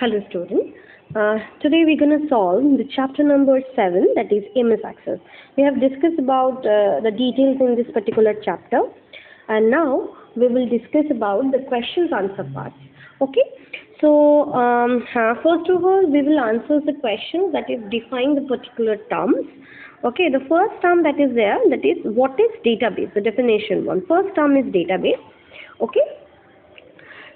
Hello students. Today we're going to solve the chapter number 7, that is MS Access. We have discussed about the details in this particular chapter, and now we will discuss about the questions answer part. Okay, so first of all we will answer the question that is define the particular terms. Okay, the first term that is there, that is what is database, the definition one. First term is database. Okay,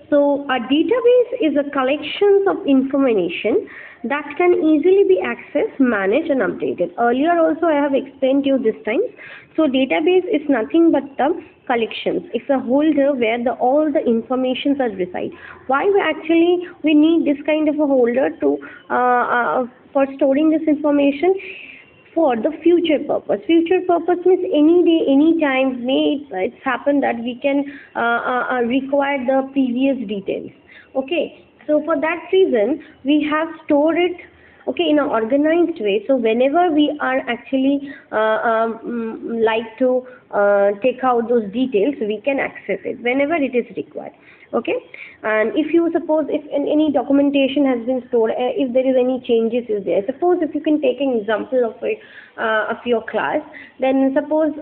so a database is a collection of information that can easily be accessed, managed and updated. Earlier also I have explained to you this time. So database is nothing but the collections. It's a holder where all the informations are reside. Why we need this kind of a holder to for storing this information? For the future purpose. Future purpose means any day, any time, it's happened that we can require the previous details. Okay, so for that reason we have stored it, okay, in an organized way. So whenever we are actually like to take out those details, we can access it whenever it is required. Okay, and if you suppose if any documentation has been stored, if there is any changes is there, suppose if you can take an example of your class, then suppose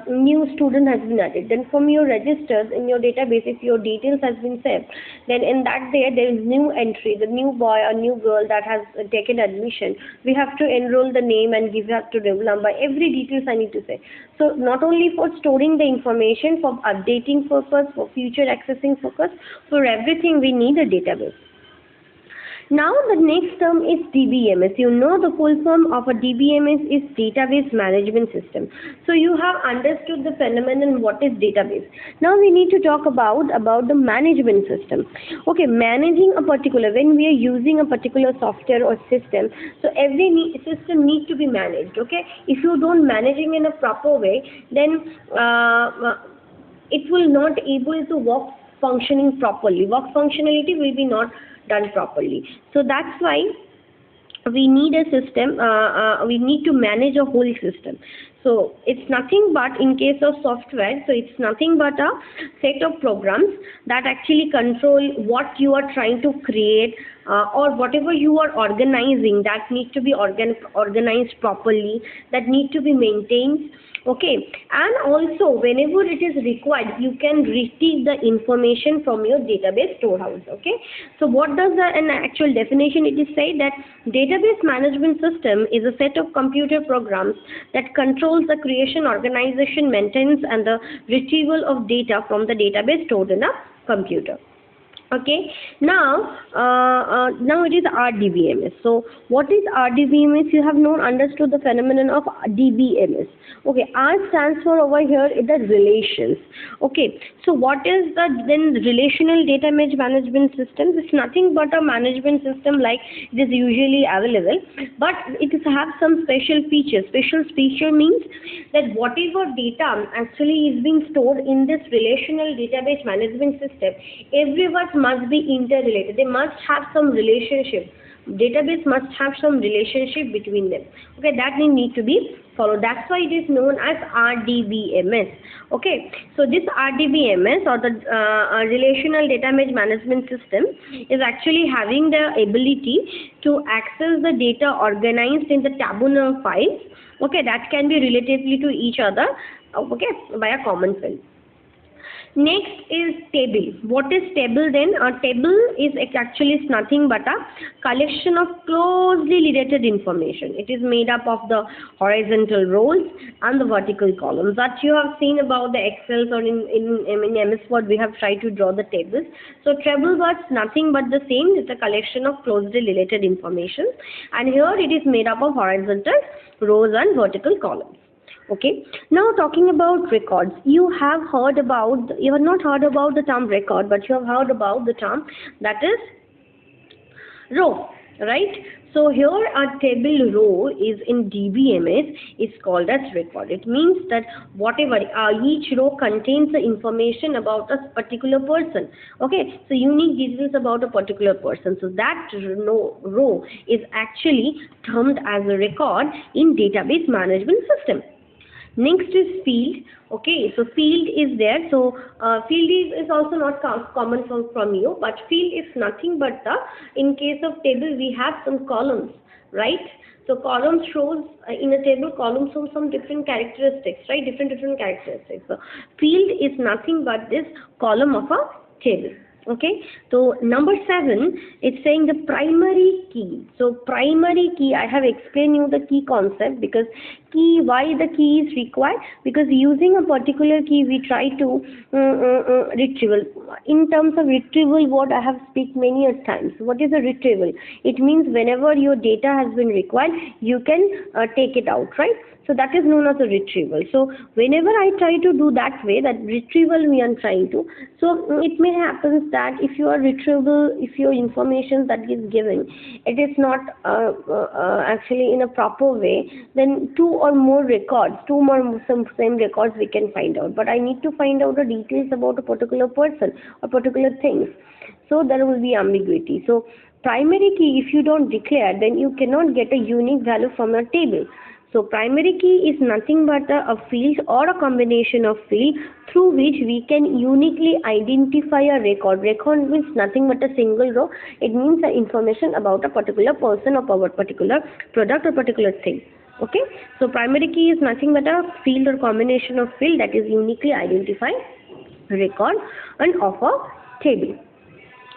new student has been added, then from your registers in your database, if your details has been saved, then in that there is new entry, the new boy or new girl that has taken admission, we have to enroll the name and give that to roll number, every details I need to say. So not only for storing the information, for updating purpose, for future accessing purpose, for everything we need a database. Now the next term is DBMS. You know the full form of a DBMS is Database Management System. So you have understood the phenomenon what is database. Now we need to talk about the management system. Okay, managing a particular, when we are using a particular software or system, so every system needs to be managed. Okay, if you don't managing in a proper way, then it will not able to work functioning properly. Work functionality will be not done properly. So that's why we need a system, we need to manage a whole system. So it's nothing but, in case of software, so it's nothing but a set of programs that actually control what you are trying to create, or whatever you are organizing, that needs to be organized properly, that need to be maintained. Okay, and also whenever it is required, you can retrieve the information from your database storehouse. Okay, so what does an actual definition? It is said that database management system is a set of computer programs that controls the creation, organization, maintenance and the retrieval of data from the database stored in a computer. Okay, now it is RDBMS. So what is RDBMS? You have not understood the phenomenon of DBMS. Okay, R stands for, over here is the relations. Okay, so what is the then relational database management system? It's nothing but a management system like it is usually available, but it have some special features. Special feature means that whatever data actually is being stored in this relational database management system, everyone must be interrelated. They must have some relationship. Database must have some relationship between them. Okay, that need to be followed. That's why it is known as RDBMS. Okay, so this RDBMS, or the relational database management system, is actually having the ability to access the data organized in the tabular files. Okay, that can be relatively to each other. Okay, by a common field. Next is table. What is table then? A table is actually nothing but a collection of closely related information. It is made up of the horizontal rows and the vertical columns that you have seen about the Excel, or in MS Word we have tried to draw the tables. So table was nothing but the same. It's a collection of closely related information, and here it is made up of horizontal rows and vertical columns. Okay, now talking about records, you have not heard about the term record, but you have heard about the term that is row, right? So here a table row is in DBMS is called as record. It means that whatever each row contains the information about a particular person. Okay, so unique details about a particular person. So that row is actually termed as a record in database management system. Next is field. Okay, so field is there. So field is also not common from you, but field is nothing but the, in case of table we have some columns, right? So column shows in a table, column shows some different characteristics, right? Different characteristics. So field is nothing but this column of a table. Okay, so number 7, it's saying the primary key. So primary key, I have explained you the key concept, because key, why the key is required, because using a particular key we try to retrieval. In terms of retrieval, what I have speak many a times, what is a retrieval? It means whenever your data has been required, you can take it out, right? So that is known as a retrieval. So whenever I try to do that way, that retrieval we are trying to, so it may happen that if you are retrieval, if your information that is given, it is not actually in a proper way, then two or more records, some same records we can find out. But I need to find out the details about a particular person or particular things. So there will be ambiguity. So primary key, if you don't declare, then you cannot get a unique value from a table. So primary key is nothing but a field or a combination of field through which we can uniquely identify a record. Record means nothing but a single row. It means the information about a particular person or about a particular product or particular thing. Okay. So primary key is nothing but a field or combination of field that is uniquely identify record and of a table.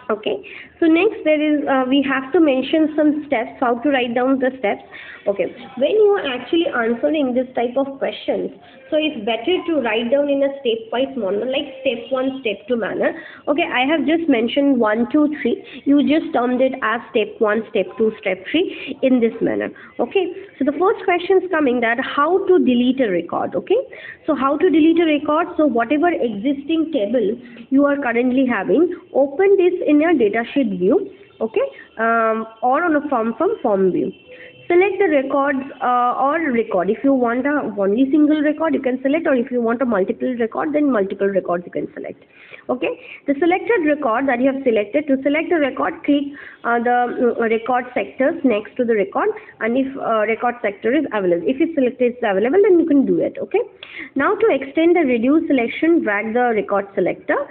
Okay, so next there is we have to mention some steps, how to write down the steps. Okay, when you are actually answering this type of questions, so it's better to write down in a stepwise manner, like step 1, step 2 manner. Okay, I have just mentioned 1, 2, 3. You just termed it as step 1, step 2, step 3 in this manner. Okay, so the first question is coming that how to delete a record. Okay, so how to delete a record? So whatever existing table you are currently having, open this in your datasheet view, okay, or on a form view. Select the records or record. If you want a only single record, you can select, or if you want a multiple record, then multiple records you can select. Okay, the selected record that you have selected, to select the record, click the record sectors next to the record, and if record sector is available, if it's selected is available, then you can do it. Okay, now to extend the reduce selection, drag the record selector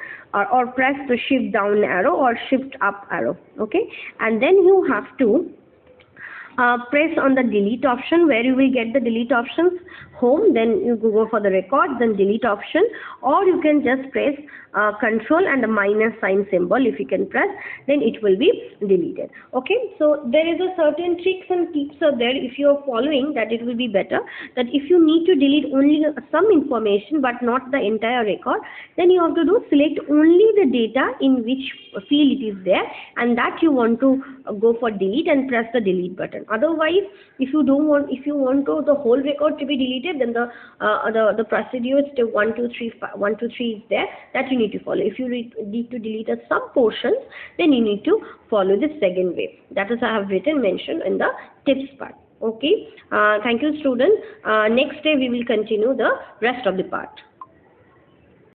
or press the shift down arrow or shift up arrow. Okay, and then you have to press on the delete option, where you will get the delete options, home, then you go for the record, then delete option, or you can just press control and a minus sign symbol. If you can press, then it will be deleted. Okay, so there is a certain tricks and tips are there. If you are following that, it will be better. That if you need to delete only some information but not the entire record, then you have to do select only the data in which field it is there, and that you want to go for delete and press the delete button. Otherwise, if you want to the whole record to be deleted, then the procedure step 1, 2, 3, 1, 2, 3 is there that you need to follow. If you need to delete some portions, then you need to follow the second way. That is I have mentioned in the tips part. Okay. Thank you, students. Next day we will continue the rest of the part.